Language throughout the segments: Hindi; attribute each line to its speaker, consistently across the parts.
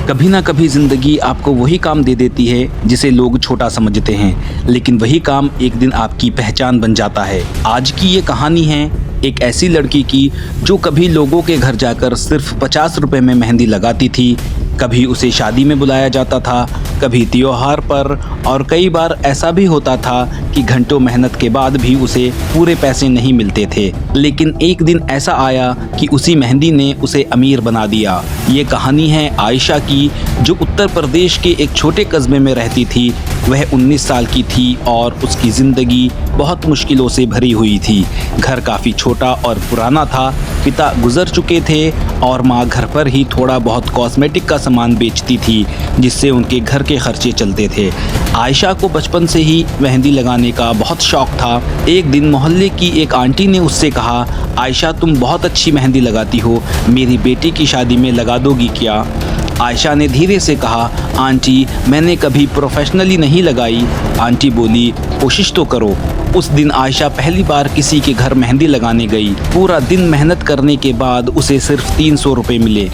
Speaker 1: कभी ना कभी ज़िंदगी आपको वही काम दे देती है जिसे लोग छोटा समझते हैं, लेकिन वही काम एक दिन आपकी पहचान बन जाता है। आज की ये कहानी है एक ऐसी लड़की की जो कभी लोगों के घर जाकर सिर्फ 50 रुपए में मेहंदी लगाती थी। कभी उसे शादी में बुलाया जाता था, कभी त्योहार पर, और कई बार ऐसा भी होता था कि घंटों मेहनत के बाद भी उसे पूरे पैसे नहीं मिलते थे। लेकिन एक दिन ऐसा आया कि उसी मेहंदी ने उसे अमीर बना दिया। ये कहानी है आयशा की, जो उत्तर प्रदेश के एक छोटे कस्बे में रहती थी। वह 19 साल की थी और उसकी ज़िंदगी बहुत मुश्किलों से भरी हुई थी। घर काफ़ी छोटा और पुराना था, पिता गुजर चुके थे और माँ घर पर ही थोड़ा बहुत कॉस्मेटिक का सामान बेचती थी, जिससे उनके घर के खर्चे चलते थे। आयशा को बचपन से ही मेहंदी लगाने का बहुत शौक था। एक दिन मोहल्ले की एक आंटी ने उससे कहा, आयशा तुम बहुत अच्छी मेहंदी लगाती हो, मेरी बेटी की शादी में लगा दोगी क्या? आयशा ने धीरे से कहा, आंटी मैंने कभी प्रोफेशनली नहीं लगाई। आंटी बोली, कोशिश तो करो। उस दिन आयशा पहली बार किसी के घर मेहंदी लगाने गई। पूरा दिन मेहनत करने के बाद उसे सिर्फ 300 रुपये मिले।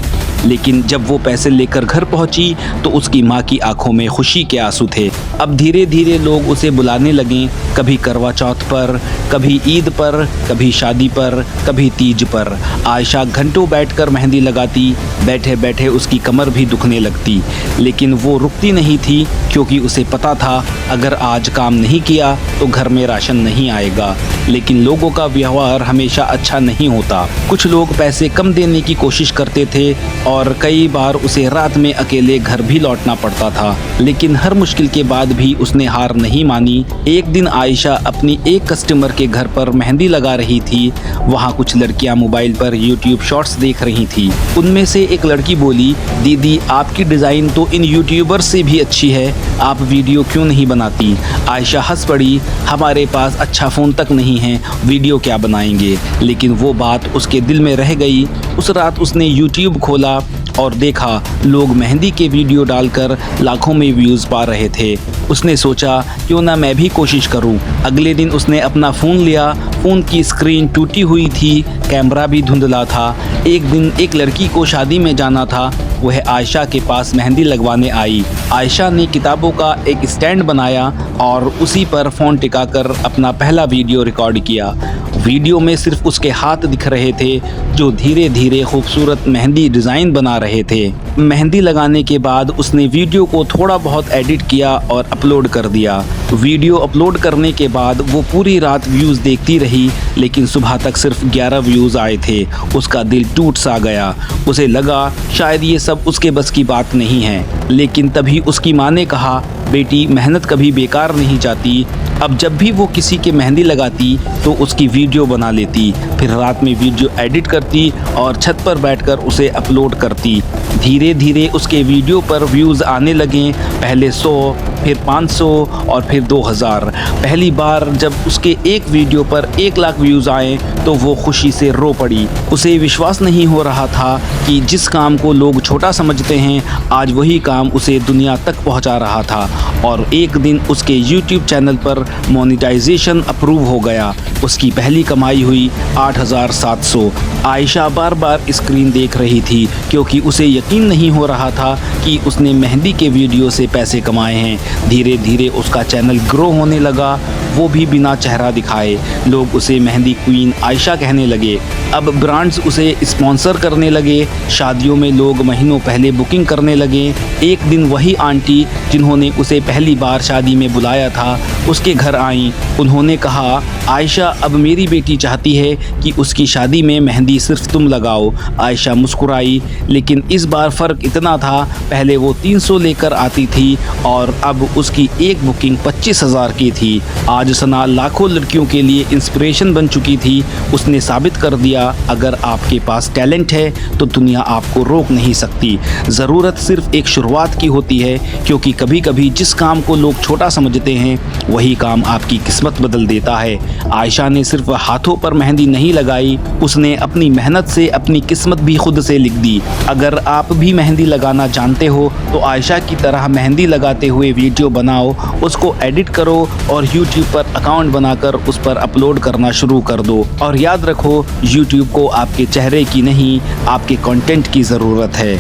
Speaker 1: लेकिन जब वो पैसे लेकर घर पहुंची तो उसकी माँ की आंखों में खुशी के आंसू थे। अब धीरे धीरे लोग उसे बुलाने लगे, कभी करवा चौथ पर, कभी ईद पर, कभी शादी पर, कभी तीज पर। आयशा घंटों बैठकर मेहंदी लगाती, बैठे बैठे उसकी कमर भी दुखने लगती। लेकिन वो रुकती नहीं थी, क्योंकि उसे पता था अगर आज काम नहीं किया तो घर में राशन नहीं आएगा। लेकिन लोगों का व्यवहार हमेशा अच्छा नहीं होता। कुछ लोग पैसे कम देने की कोशिश करते थे और कई बार उसे रात में अकेले घर भी लौटना पड़ता था। लेकिन हर मुश्किल के बाद भी उसने हार नहीं मानी। एक दिन आयशा अपनी एक कस्टमर के घर पर मेहंदी लगा रही थी। वहाँ कुछ लड़कियाँ मोबाइल पर यूट्यूब शॉर्ट्स देख रही थी। उनमें से एक लड़की बोली, दीदी आपकी डिज़ाइन तो इन यूट्यूबर से भी अच्छी है, आप वीडियो क्यों नहीं बनाती? आयशा हंस पड़ी, हमारे पास अच्छा फ़ोन तक नहीं है, वीडियो क्या बनाएंगे? लेकिन वो बात उसके दिल में रह गई। उस रात उसने यूट्यूब खोला और देखा लोग मेहंदी के वीडियो डालकर लाखों में व्यूज़ पा रहे थे। उसने सोचा क्यों ना मैं भी कोशिश करूं। अगले दिन उसने अपना फ़ोन लिया। फ़ोन की स्क्रीन टूटी हुई थी, कैमरा भी धुंधला था। एक दिन एक लड़की को शादी में जाना था, वह आयशा के पास मेहंदी लगवाने आई। आयशा ने किताबों का एक स्टैंड बनाया और उसी पर फ़ोन टिकाकर अपना पहला वीडियो रिकॉर्ड किया। वीडियो में सिर्फ उसके हाथ दिख रहे थे, जो धीरे धीरे खूबसूरत मेहंदी डिज़ाइन बना रहे थे। मेहंदी लगाने के बाद उसने वीडियो को थोड़ा बहुत एडिट किया और अपलोड कर दिया। वीडियो अपलोड करने के बाद वो पूरी रात व्यूज़ देखती रही, लेकिन सुबह तक सिर्फ 11 व्यूज़ आए थे। उसका दिल टूट सा गया। उसे लगा शायद ये सब उसके बस की बात नहीं है। लेकिन तभी उसकी माँ ने कहा, बेटी मेहनत कभी बेकार नहीं जाती। अब जब भी वो किसी के मेहंदी लगाती तो उसकी वीडियो बना लेती, फिर रात में वीडियो एडिट करती और छत पर बैठकर उसे अपलोड करती। धीरे धीरे उसके वीडियो पर व्यूज़ आने लगे, पहले 100, फिर 500 और फिर 2000। पहली बार जब उसके एक वीडियो पर 1 लाख व्यूज़ आए तो वो खुशी से रो पड़ी। उसे विश्वास नहीं हो रहा था कि जिस काम को लोग छोटा समझते हैं, आज वही काम उसे दुनिया तक पहुंचा रहा था। और एक दिन उसके यूट्यूब चैनल पर मोनेटाइजेशन अप्रूव हो गया। उसकी पहली कमाई हुई 8700। आयशा बार बार स्क्रीन देख रही थी, क्योंकि उसे यकीन नहीं हो रहा था कि उसने मेहंदी के वीडियो से पैसे कमाए हैं। धीरे धीरे उसका चैनल ग्रो होने लगा, वो भी बिना चेहरा दिखाए। लोग उसे मेहंदी क्वीन आयशा कहने लगे। अब ब्रांड्स उसे स्पॉन्सर करने लगे। शादियों में लोग महीनों पहले बुकिंग करने लगे। एक दिन वही आंटी जिन्होंने उसे पहली बार शादी में बुलाया था, उसके घर आईं। उन्होंने कहा, आयशा अब मेरी बेटी चाहती है कि उसकी शादी में मेहंदी सिर्फ तुम लगाओ। आयशा मुस्कुराई, लेकिन इस बार फ़र्क इतना था, पहले वो 300 लेकर आती थी और अब उसकी एक बुकिंग 25,000 की थी। आज सना लाखों लड़कियों के लिए इंस्पिरेशन बन चुकी थी। उसने साबित कर दिया, अगर आपके पास टैलेंट है तो दुनिया आपको रोक नहीं सकती। ज़रूरत सिर्फ एक शुरुआत की होती है, क्योंकि कभी कभी जिस काम को लोग छोटा समझते हैं, वही काम आपकी किस्मत बदल देता है। आयशा ने सिर्फ हाथों पर मेहंदी नहीं लगाई, उसने अपनी मेहनत से अपनी किस्मत भी खुद से लिख दी। अगर आप भी मेहंदी लगाना जानते हो तो आयशा की तरह मेहंदी लगाते हुए वीडियो बनाओ, उसको एडिट करो और यूट्यूब पर अकाउंट बनाकर उस पर अपलोड करना शुरू कर दो। और याद रखो, यूट्यूब को आपके चेहरे की नहीं, आपके कंटेंट की ज़रूरत है।